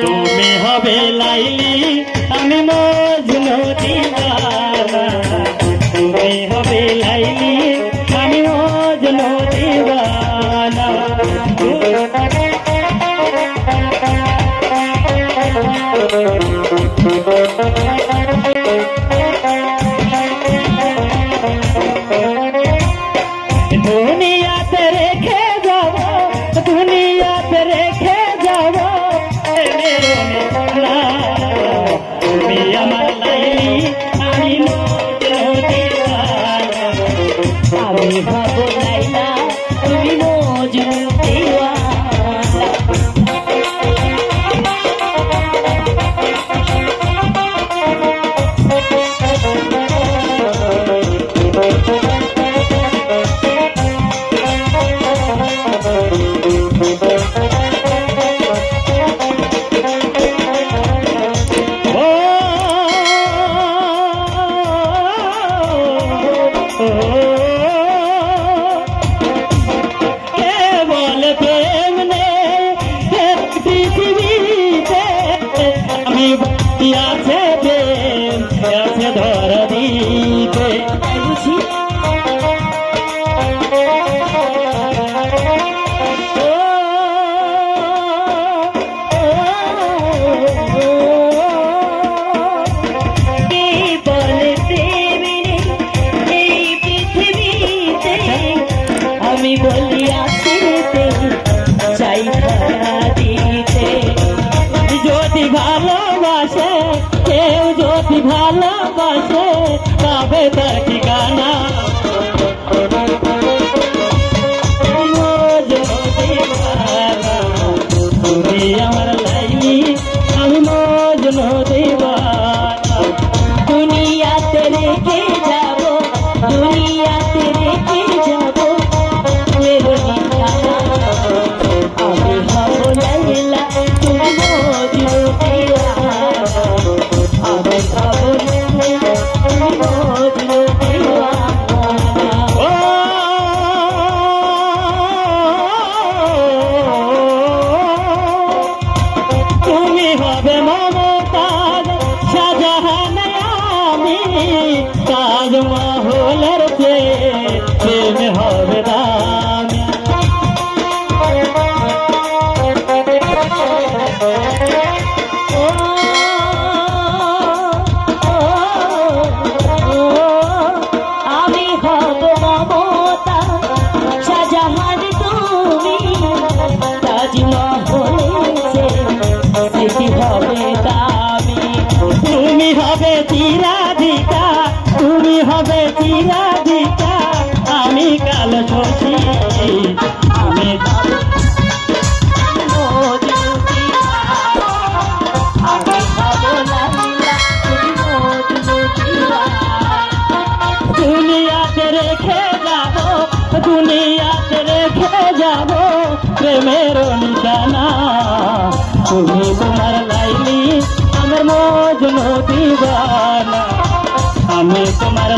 তুমি হবে লাইলি আমি মজনু দিওয়ানা তুমি হবে লাইলি আমি মজনু দিওয়ানা দুনিয়াতে রেখে যাব দুনিয়াতে রেখে যাব তুমি আমার লাইলি আমি মজনু দিওয়ানা আমি ভাবো লাইলা তুমি মজনু দিওয়ানা ধরা দিতে আমি বলি আসিতে চাই ধরা দিতে যদি ভালোবাসে কেউ যদি ভালোবাসে তবে তার ঠিকানা তুমি আমার লাইলি আমি মজনু দিওয়ানা দুনিয়াতে রেখে যাব দুনিয়াতে রেখে যাব আমি হব লাইলা তুমি মজনু দিওয়ানা আমি হব লাইলা তুমি মজনু দিওয়ানা তুমি হবে মমতাজ শাহজাহান আমি তাজমহলের প্রেম হবে দামি আমি হব মমতা শাহজাহান তুমি তাজমহলের হবে দামি তুমি হবে চিরাধিকা তুমি হবে চিরাধিকা আমি কাল শশী আমি দুনিয়াতে রেখে যাব দুনিয়াতে রেখে যাব প্রেমের নিশানা তুমি তোমার লাইলি আমার মজনু দিওয়ানা আমি তোমার